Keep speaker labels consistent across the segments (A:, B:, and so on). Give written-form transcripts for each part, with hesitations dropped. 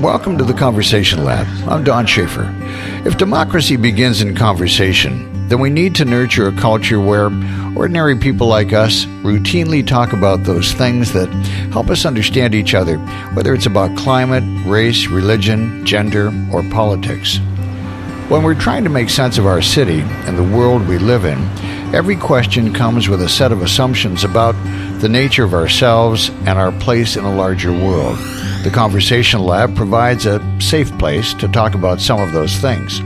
A: Welcome to the Conversation Lab. I'm Don Schaefer. If democracy begins in conversation, then we need to nurture a culture where ordinary people like us routinely talk about those things that help us understand each other, whether it's about climate, race, religion, gender, or politics. When we're trying to make sense of our city and the world we live in, every question comes with a set of assumptions about the nature of ourselves and our place in a larger world. The Conversation Lab provides a safe place to talk about some of those things.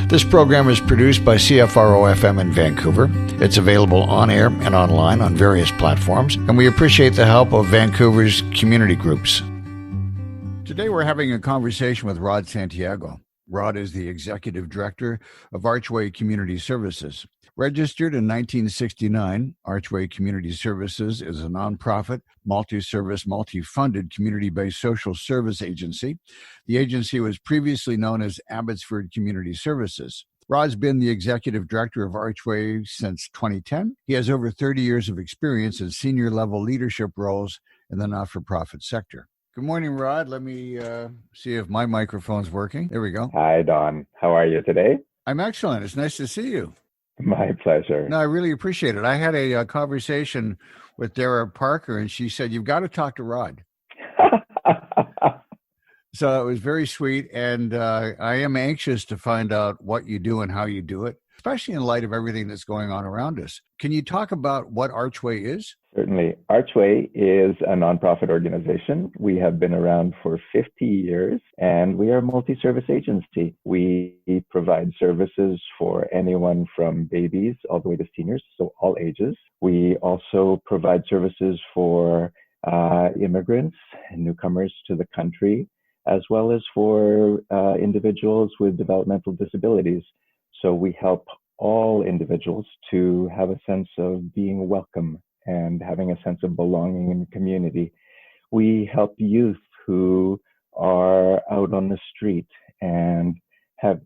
A: This program is produced by CFRO-FM in Vancouver. It's available on air and online on various platforms, and we appreciate the help of Vancouver's community groups. Today we're having a conversation with Rod Santiago. Rod is the Executive Director of Archway Community Services. Registered in 1969, Archway Community Services is a nonprofit, multi-service, multi-funded, community-based social service agency. The agency was previously known as Abbotsford Community Services. Rod's been the Executive Director of Archway since 2010. He has over 30 years of experience in senior-level leadership roles in the not-for-profit sector. Good morning, Rod. Let me see if my microphone's working. There we go.
B: Hi, Don. How are you today?
A: I'm excellent. It's nice to see you.
B: My pleasure.
A: No, I really appreciate it. I had a conversation with Dara Parker, and she said, you've got to talk to Rod. So it was very sweet, and I am anxious to find out what you do and how you do it, especially in light of everything that's going on around us. Can you talk about what Archway is?
B: Certainly. Archway is a nonprofit organization. We have been around for 50 years, and we are a multi-service agency. We provide services for anyone from babies all the way to seniors, so all ages. We also provide services for immigrants and newcomers to the country, as well as for individuals with developmental disabilities. So we help all individuals to have a sense of being welcome and having a sense of belonging in the community. We help youth who are out on the street and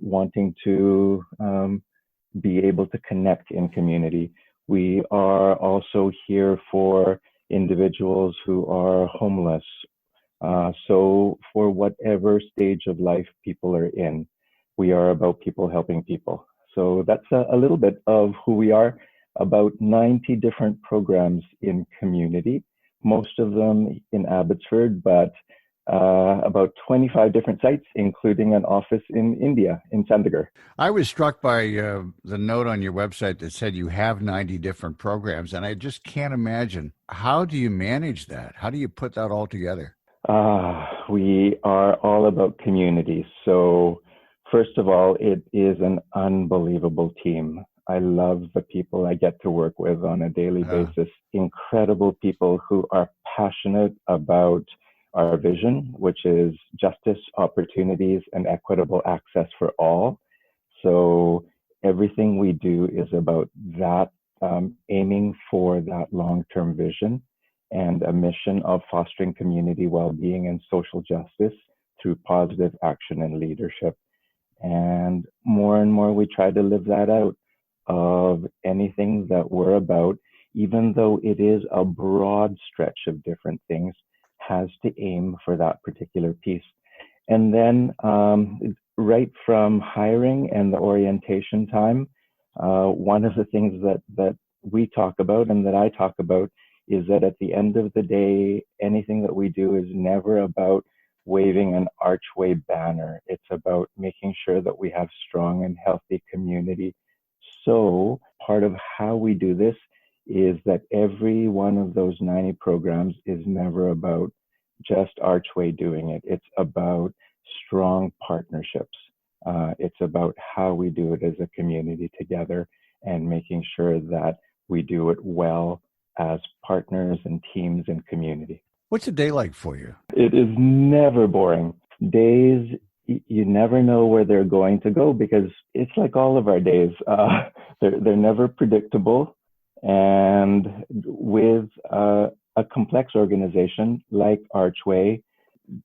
B: wanting to be able to connect in community. We are also here for individuals who are homeless. So for whatever stage of life people are in, we are about people helping people. So that's a little bit of who we are. About 90 different programs in community, most of them in Abbotsford, but about 25 different sites, including an office in India, in Santiago.
A: I was struck by the note on your website that said you have 90 different programs, and I just can't imagine. How do you manage that? How do you put that all together?
B: We are all about community. So first of all, it is an unbelievable team. I love the people I get to work with on a daily basis. Incredible people who are passionate about our vision, which is justice, opportunities, and equitable access for all. So everything we do is about that, aiming for that long-term vision and a mission of fostering community well-being and social justice through positive action and leadership. And more we try to live that out of anything that we're about, even though it is a broad stretch of different things, has to aim for that particular piece. And then right from hiring and the orientation time, one of the things that we talk about and that I talk about is that at the end of the day, anything that we do is never about waving an Archway banner. It's about making sure that we have strong and healthy community. So part of how we do this is that every one of those 90 programs is never about just Archway doing it. It's about strong partnerships. It's about how we do it as a community together and making sure that we do it well as partners and teams and community.
A: What's a day like for you?
B: It is never boring. Days, you never know where they're going to go because it's like all of our days. They're never predictable. And with a complex organization like Archway,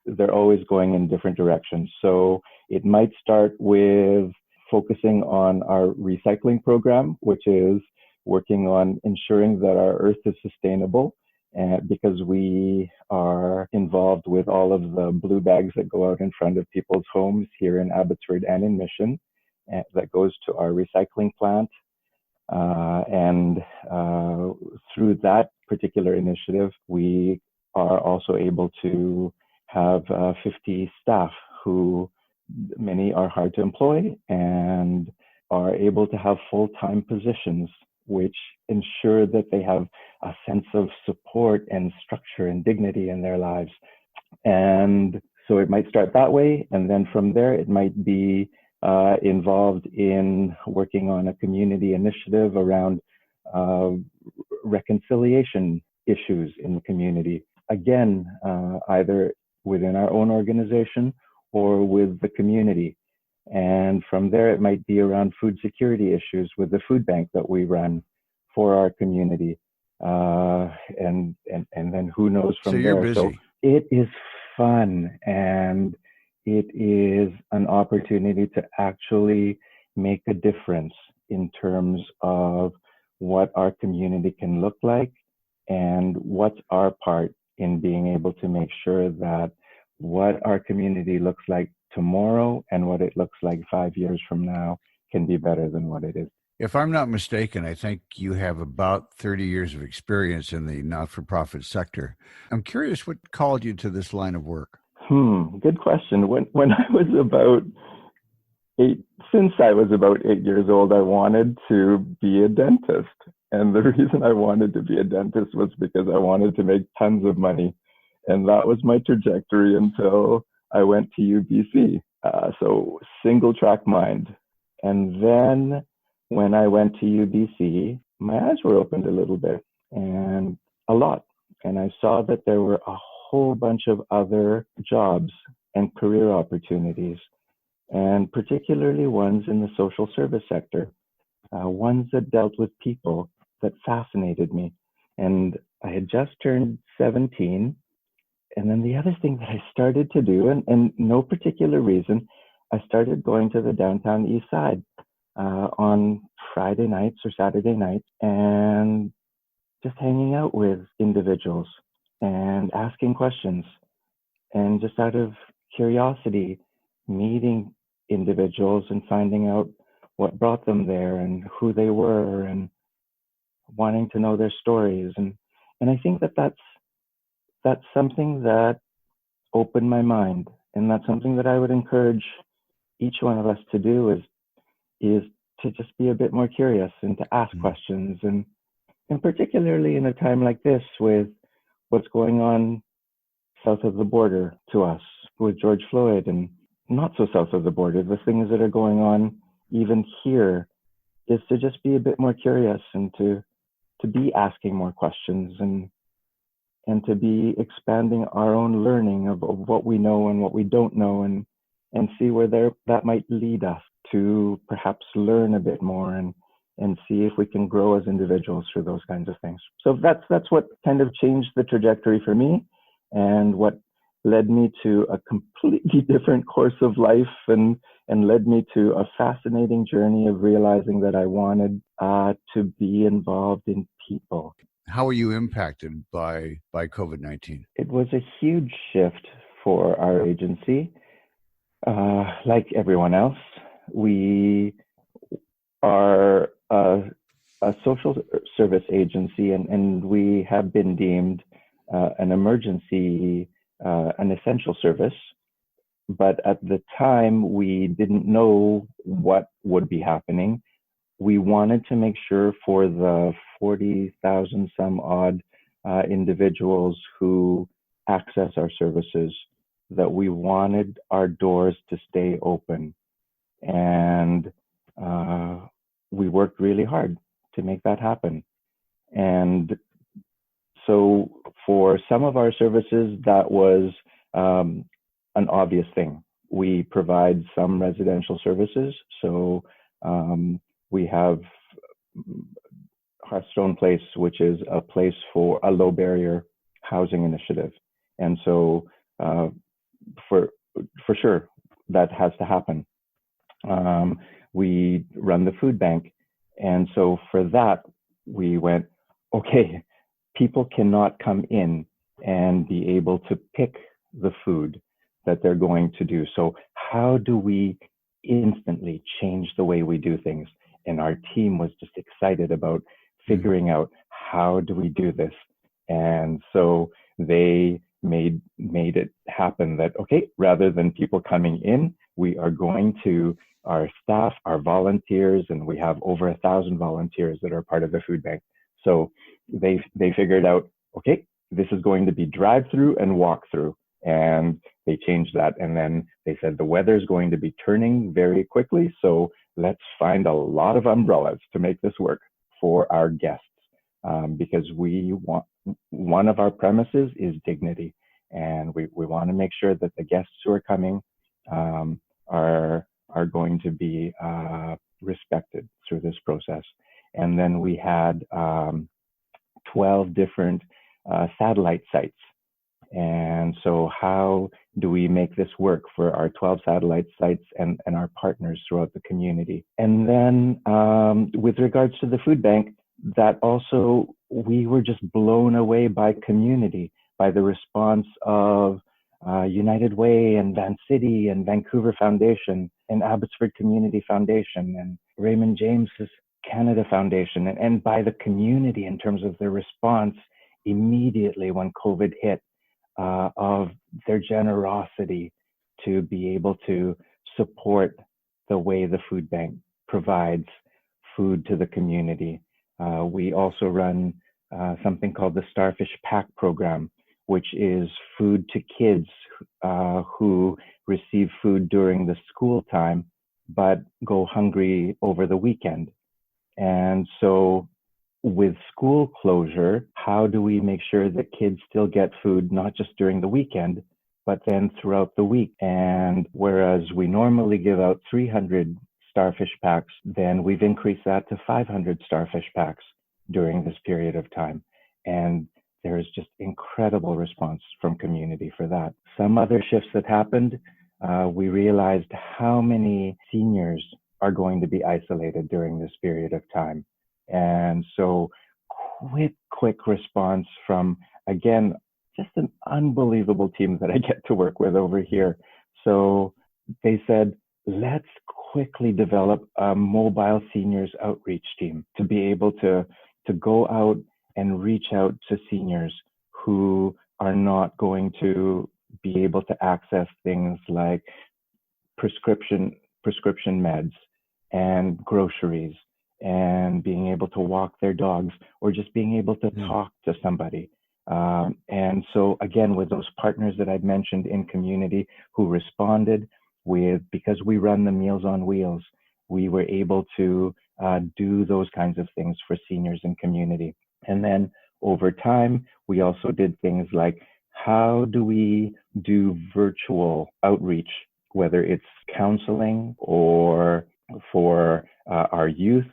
B: they're always going in different directions. So it might start with focusing on our recycling program, which is working on ensuring that our earth is sustainable because we are involved with all of the blue bags that go out in front of people's homes here in Abbotsford and in Mission, that goes to our recycling plant. And through that particular initiative, we are also able to have 50 staff who many are hard to employ and are able to have full-time positions, which ensure that they have a sense of support and structure and dignity in their lives. And so it might start that way. And then from there, it might be involved in working on a community initiative around reconciliation issues in the community. Again, either within our own organization or with the community. And from there, it might be around food security issues with the food bank that we run for our community. And then who knows from there.
A: So you're busy.
B: So it is fun, and it is an opportunity to actually make a difference in terms of what our community can look like and what's our part in being able to make sure that what our community looks like tomorrow and what it looks like 5 years from now can be better than what it is.
A: If I'm not mistaken, I think you have about 30 years of experience in the not-for-profit sector. I'm curious what called you to this line of work.
B: Good question. When I was about 8 years old, I wanted to be a dentist. And the reason I wanted to be a dentist was because I wanted to make tons of money. And that was my trajectory until I went to UBC. So single track mind. And then when I went to UBC, my eyes were opened a little bit, and a lot. And I saw that there were a whole bunch of other jobs and career opportunities, and particularly ones in the social service sector, ones that dealt with people that fascinated me. And I had just turned 17. And then the other thing that I started to do, and no particular reason, I started going to the downtown east side on Friday nights or Saturday nights and just hanging out with individuals and asking questions, and just out of curiosity, meeting individuals and finding out what brought them there and who they were, and wanting to know their stories. And I think that that's something that opened my mind, and that's something that I would encourage each one of us to do is to just be a bit more curious and to ask questions, and particularly in a time like this with what's going on south of the border to us with George Floyd, and not so south of the border, the things that are going on even here, is to just be a bit more curious and to be asking more questions, and to be expanding our own learning of what we know and what we don't know, and see where that might lead us to perhaps learn a bit more and see if we can grow as individuals through those kinds of things. So that's what kind of changed the trajectory for me, and what led me to a completely different course of life, and led me to a fascinating journey of realizing that I wanted to be involved in people.
A: How were you impacted by COVID-19?
B: It was a huge shift for our agency. Like everyone else, we are a social service agency, and we have been deemed an emergency, an essential service. But at the time, we didn't know what would be happening. We wanted to make sure for the 40,000 some odd individuals who access our services that we wanted our doors to stay open. And we worked really hard to make that happen. And so for some of our services, that was an obvious thing. We provide some residential services. So we have Hearthstone Place, which is a place for a low barrier housing initiative. And so for sure, that has to happen. We run the food bank. And so for that, we went, okay, people cannot come in and be able to pick the food that they're going to do. So how do we instantly change the way we do things? And our team was just excited about figuring out how do we do this. And so they made it happen that, okay, rather than people coming in, we are going to our staff, our volunteers, and we have over 1,000 volunteers that are part of the food bank. So they figured out, okay, this is going to be drive-through and walk-through. And they changed that. And then they said the weather's going to be turning very quickly. So let's find a lot of umbrellas to make this work for our guests. Because we want, one of our premises is dignity. And we want to make sure that the guests who are coming are going to be respected through this process. And then we had 12 different satellite sites. And so how do we make this work for our 12 satellite sites and our partners throughout the community? And then with regards to the food bank, that also, we were just blown away by community, by the response of United Way and Van City and Vancouver Foundation and Abbotsford Community Foundation and Raymond James's Canada Foundation, and by the community in terms of their response immediately when COVID hit, of their generosity to be able to support the way the food bank provides food to the community. We also run something called the Starfish Pack program, which is food to kids who receive food during the school time, but go hungry over the weekend. And so with school closure, how do we make sure that kids still get food, not just during the weekend, but then throughout the week? And whereas we normally give out 300 starfish packs, then we've increased that to 500 starfish packs during this period of time. And there's just incredible response from community for that. Some other shifts that happened, we realized how many seniors are going to be isolated during this period of time. And so quick response from, again, just an unbelievable team that I get to work with over here. So they said, let's quickly develop a mobile seniors outreach team to be able to go out and reach out to seniors who are not going to be able to access things like prescription meds and groceries and being able to walk their dogs or just being able to talk to somebody. And so again, with those partners that I've mentioned in community who responded with, because we run the Meals on Wheels, we were able to do those kinds of things for seniors in community. And then over time, we also did things like, how do we do virtual outreach, whether it's counseling or for our youth?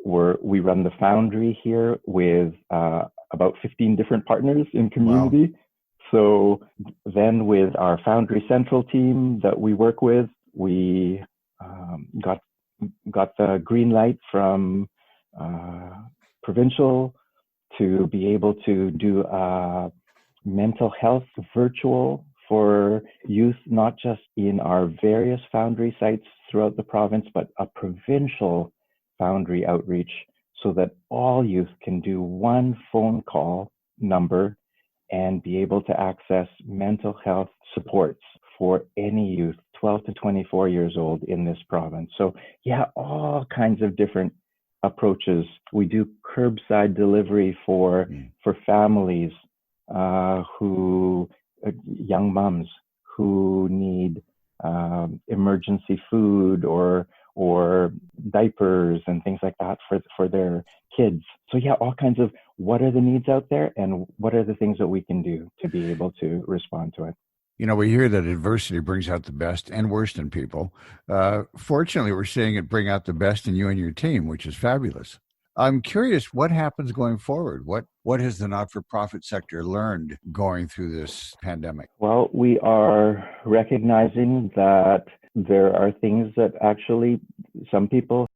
B: We run the Foundry here with about 15 different partners in community. Wow. So then with our Foundry Central team that we work with, we got the green light from provincial to be able to do mental health virtual for youth, not just in our various Foundry sites throughout the province, but a provincial Foundry outreach so that all youth can do one phone call number and be able to access mental health supports for any youth 12 to 24 years old in this province. So yeah, all kinds of different approaches. We do curbside delivery for families young moms who need emergency food or diapers and things like that for their kids. So yeah, all kinds of what are the needs out there and what are the things that we can do to be able to respond to it.
A: You know, we hear that adversity brings out the best and worst in people. Fortunately, we're seeing it bring out the best in you and your team, which is fabulous. I'm curious, what happens going forward? What has the not-for-profit sector learned going through this pandemic?
B: Well, we are recognizing that there are things that actually some people